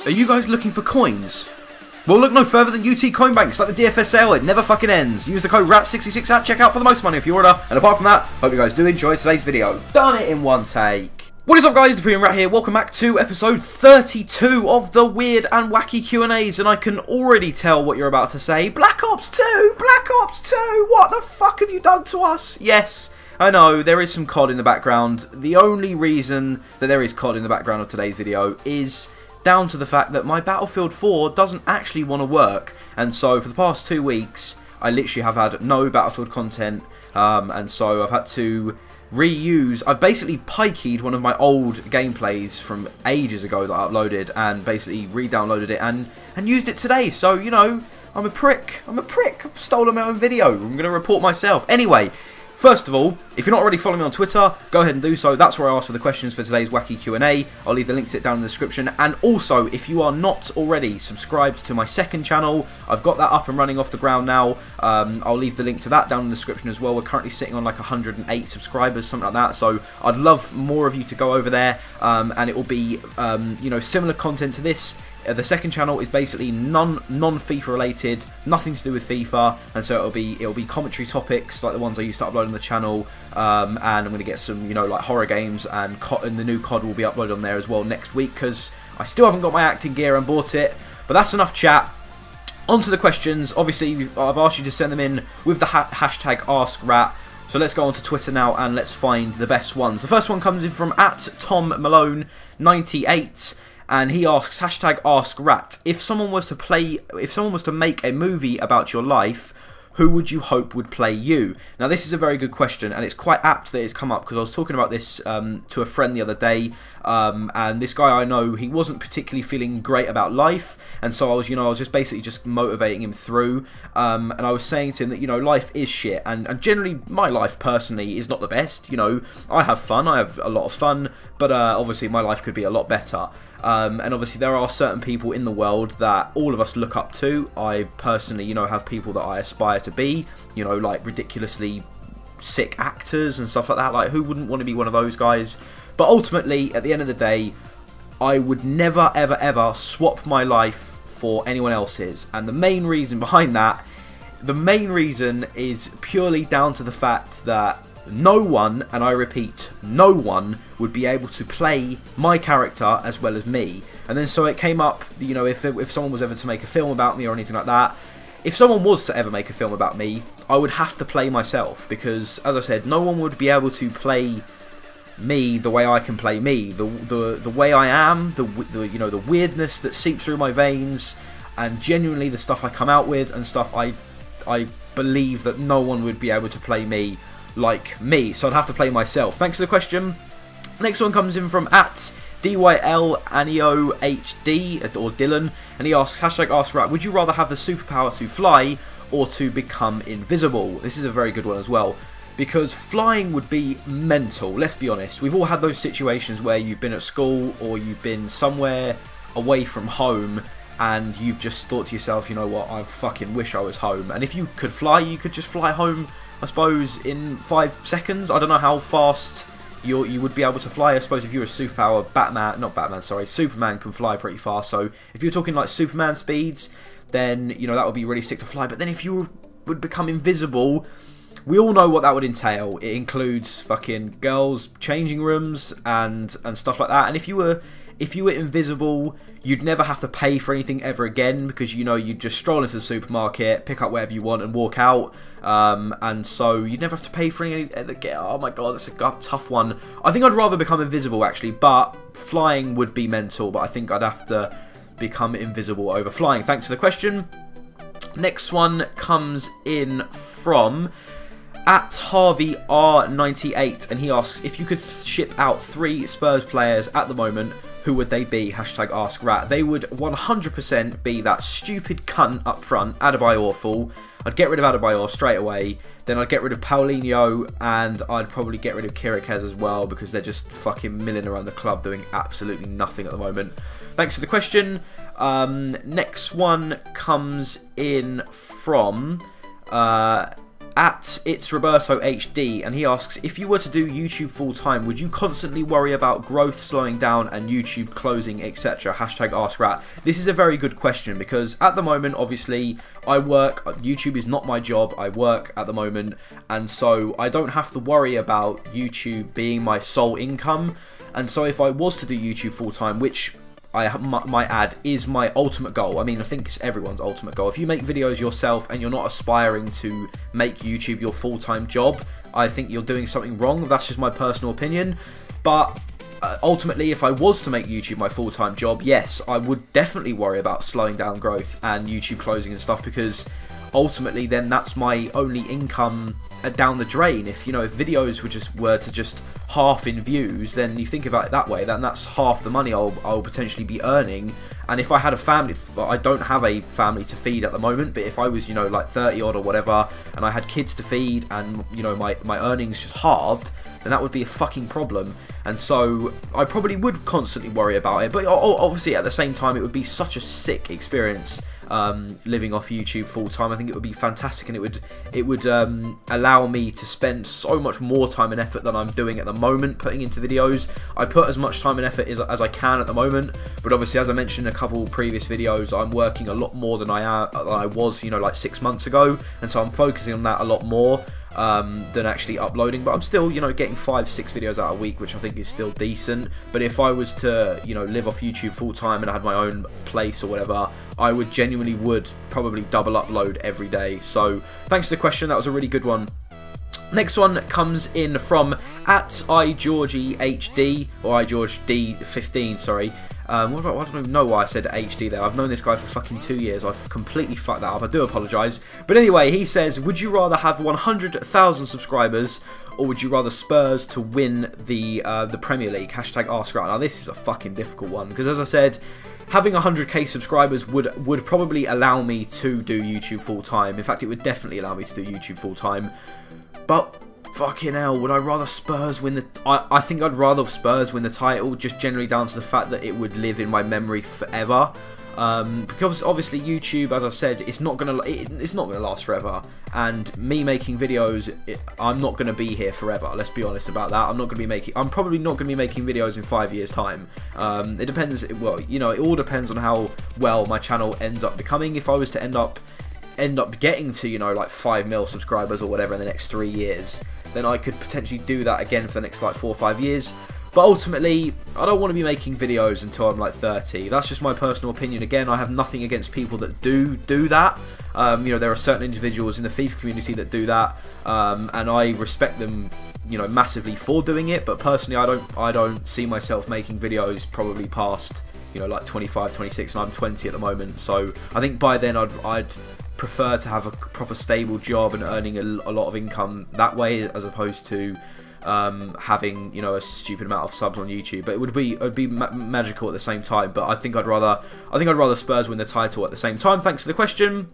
Are you guys looking for coins? Well, look no further than UT Coin Banks, like the DFSL, it never fucking ends. Use the code RAT66 at checkout for the most money if you order. And apart from that, hope you guys do enjoy today's video. Done it in one take. What is up guys, ThePremiumRat here. Welcome back to episode 32 of the weird and wacky Q&As. And I can already tell what you're about to say. Black Ops 2! Black Ops 2! What the fuck have you done to us? Yes, I know, there is some COD in the background. The only reason that there is COD in the background of today's video is down to the fact that my Battlefield 4 doesn't actually want to work, and so for the past 2 weeks I literally have had no Battlefield content, and so I've had to reuse. I've basically pikeyed one of my old gameplays from ages ago that I uploaded and basically re-downloaded it and used it today. So, you know, I'm a prick. I've stolen my own video. I'm going to report myself. Anyway, first of all, if you're not already following me on Twitter, go ahead and do so. That's where I ask for the questions for today's wacky Q&A. I'll leave the link to it down in the description. And also, if you are not already subscribed to my second channel, I've got that up and running off the ground now. I'll leave the link to that down in the description as well. We're currently sitting on like 108 subscribers, something like that. So I'd love more of you to go over there. And it will be, you know, similar content to this. The second channel is basically non-FIFA related, nothing to do with FIFA, and so it'll be commentary topics like the ones I used to upload on the channel, and I'm going to get some, you know, like horror games, and the new COD will be uploaded on there as well next week because I still haven't got my acting gear and bought it. But that's enough chat. On to the questions. Obviously, I've asked you to send them in with the hashtag AskRat. So let's go on to Twitter now and let's find the best ones. The first one comes in from @TomMalone98. And he asks, hashtag AskRat, if someone was to make a movie about your life, who would you hope would play you? Now this is a very good question, and it's quite apt that it's come up because I was talking about this to a friend the other day, and this guy I know, he wasn't particularly feeling great about life, and so I was just basically just motivating him through, and I was saying to him that, you know, life is shit, and generally my life personally is not the best. You know, I have fun, I have a lot of fun, but obviously my life could be a lot better. And obviously there are certain people in the world that all of us look up to. I personally, you know, have people that I aspire to be, you know, like ridiculously sick actors and stuff like that. Like, who wouldn't want to be one of those guys? But ultimately, at the end of the day, I would never, ever, ever swap my life for anyone else's. And the main reason behind that, is purely down to the fact that no one, and I repeat, no one would be able to play my character as well as me. And then so it came up, you know, if someone was ever to make a film about me or anything like that, if someone was to ever make a film about me, I would have to play myself, because as I said, no one would be able to play me the way I can play me, the way I am, the you know, the weirdness that seeps through my veins, and genuinely the stuff I come out with and stuff I believe that no one would be able to play me like me, so I'd have to play myself. Thanks for the question. Next one comes in from @DYLANEOHD or Dylan, and he asks, hashtag AskRat, would you rather have the superpower to fly or to become invisible? This is a very good one as well, because flying would be mental. Let's be honest, we've all had those situations where you've been at school or you've been somewhere away from home and you've just thought to yourself, you know what, I fucking wish I was home. And if you could fly, you could just fly home, I suppose, in 5 seconds. I don't know how fast you would be able to fly. I suppose if you're a superpower, Superman can fly pretty fast. So if you're talking like Superman speeds, then, you know, that would be really sick to fly. But then if you would become invisible, we all know what that would entail. It includes fucking girls' changing rooms and stuff like that. And if you were invisible, you'd never have to pay for anything ever again, because, you know, you'd just stroll into the supermarket, pick up whatever you want and walk out, and so you'd never have to pay for any. Oh my god, that's a tough one. I think I'd rather become invisible actually, but flying would be mental, but I think I'd have to become invisible over flying. Thanks for the question. Next one comes in from @HarveyR98, and he asks, if you could ship out 3 Spurs players at the moment, who would they be? Hashtag AskRat. They would 100% be that stupid cunt up front, Adebayor. I'd get rid of Adebayor straight away. Then I'd get rid of Paulinho, and I'd probably get rid of Kirikez as well, because they're just fucking milling around the club doing absolutely nothing at the moment. Thanks for the question. Next one comes in from at It's Roberto HD, and he asks, if you were to do YouTube full time, would you constantly worry about growth slowing down and YouTube closing, etc? Hashtag AskRat. This is a very good question, because at the moment, obviously, I work. YouTube is not my job. I work at the moment, and so I don't have to worry about YouTube being my sole income. And so if I was to do YouTube full time, which I might add is my ultimate goal. I mean, I think it's everyone's ultimate goal. If you make videos yourself and you're not aspiring to make YouTube your full-time job, I think you're doing something wrong. That's just my personal opinion. But ultimately, if I was to make YouTube my full-time job, yes, I would definitely worry about slowing down growth and YouTube closing and stuff, because ultimately then that's my only income down the drain. If videos were to just half in views, then you think about it that way, then that's half the money I'll potentially be earning. And if I had a family, I don't have a family to feed at the moment, but if I was like 30 odd or whatever, and I had kids to feed, and my earnings just halved, then that would be a fucking problem. And so I probably would constantly worry about it. But obviously at the same time, it would be such a sick experience living off YouTube full time. I think it would be fantastic, and it would allow me to spend so much more time and effort than I'm doing at the moment putting into videos. I put as much time and effort as I can at the moment, but obviously, as I mentioned in a couple previous videos, I'm working a lot more than I was like 6 months ago, and so I'm focusing on that a lot more than actually uploading. But I'm still getting 5-6 videos out a week, which I think is still decent. But if I was to live off YouTube full time and I had my own place or whatever, I would probably double upload every day. So thanks for the question, that was a really good one. Next one comes in from at iGeorgieHD, or iGeorgeD15, sorry. I don't even know why I said HD there. I've known this guy for fucking 2 years. I've completely fucked that up. I do apologise. But anyway, he says, would you rather have 100,000 subscribers, or would you rather Spurs to win the Premier League? Hashtag AskRat. Now, this is a fucking difficult one, because as I said, having 100k subscribers would probably allow me to do YouTube full time. In fact, it would definitely allow me to do YouTube full time. But fucking hell, would I rather Spurs win the... I think I'd rather Spurs win the title, just generally down to the fact that it would live in my memory forever. Because obviously YouTube, as I said, it's not gonna last forever, and me making videos, I'm not gonna be here forever. Let's be honest about that. I'm probably not gonna be making videos in 5 years' time. It depends. Well, it all depends on how well my channel ends up becoming. If I was to end up getting to like 5 mil subscribers or whatever in the next 3 years, then I could potentially do that again for the next like 4 or 5 years. But ultimately, I don't want to be making videos until I'm like 30. That's just my personal opinion. Again, I have nothing against people that do that. There are certain individuals in the FIFA community that do that, and I respect them, massively for doing it. But personally, I don't see myself making videos probably past, like 25, 26, and I'm 20 at the moment. So I think by then I'd prefer to have a proper stable job and earning a lot of income that way, as opposed to having a stupid amount of subs on YouTube. But it would be magical at the same time. But I think I'd rather Spurs win the title at the same time. Thanks for the question.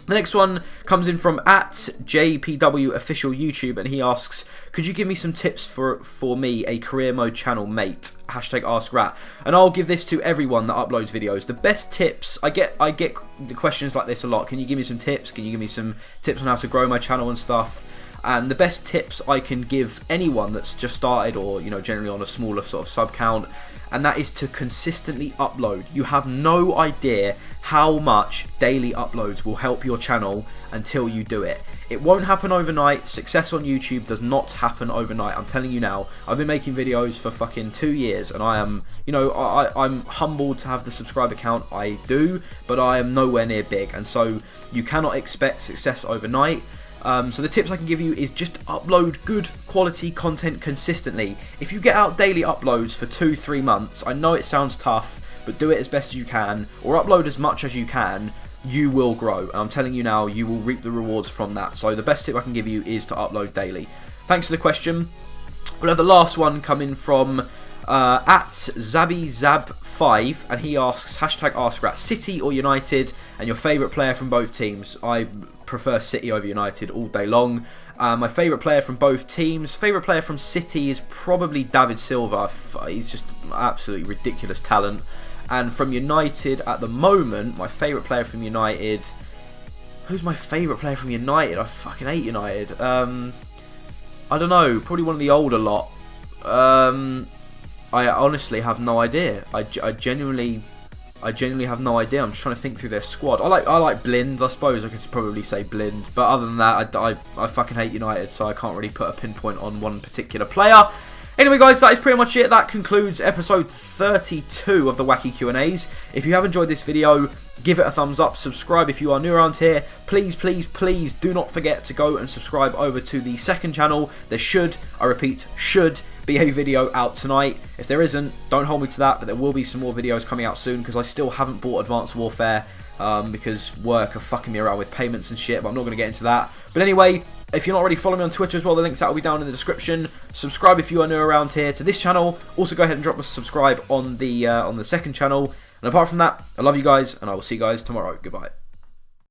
The next one comes in from at JPW Official YouTube, and he asks, could you give me some tips for me, a career mode channel mate? Hashtag AskRat. And I'll give this to everyone that uploads videos. The best tips, I get the questions like this a lot. Can you give me some tips? Can you give me some tips on how to grow my channel and stuff? And the best tips I can give anyone that's just started, or generally on a smaller sort of sub count, and that is to consistently upload. You have no idea how much daily uploads will help your channel until you do it. It won't happen overnight. Success on YouTube does not happen overnight. I'm telling you now. I've been making videos for fucking 2 years, and I am, I'm humbled to have the subscriber count I do, but I am nowhere near big, and so you cannot expect success overnight. So the tips I can give you is just upload good quality content consistently. If you get out daily uploads for 2-3 months, I know it sounds tough, but do it as best as you can, or upload as much as you can, you will grow. And I'm telling you now, you will reap the rewards from that. So the best tip I can give you is to upload daily. Thanks for the question. We'll have the last one coming from at ZabbyZab5, and he asks, hashtag AskRat, City or United, and your favourite player from both teams. I prefer City over United all day long. My favourite player from both teams, favourite player from City is probably David Silva. He's just absolutely ridiculous talent. And from United at the moment, my favourite player from United, Who's my favourite player from United? I fucking hate United. I don't know. Probably one of the older lot. I honestly have no idea. I genuinely have no idea. I'm just trying to think through their squad. I like Blind. I suppose I could probably say Blind. But other than that, I fucking hate United, so I can't really put a pinpoint on one particular player. Anyway, guys, that is pretty much it. That concludes episode 32 of the Wacky Q&As. If you have enjoyed this video, give it a thumbs up. Subscribe if you are new around here. Please, please, please do not forget to go and subscribe over to the second channel. There should, I repeat, should be a video out tonight. If there isn't, don't hold me to that, but there will be some more videos coming out soon because I still haven't bought Advanced Warfare because work are fucking me around with payments and shit, but I'm not going to get into that. But anyway, if you're not already following me on Twitter as well, the links out will be down in the description. Subscribe if you are new around here to this channel. Also, go ahead and drop us a subscribe on the second channel. And apart from that, I love you guys, and I will see you guys tomorrow. Goodbye.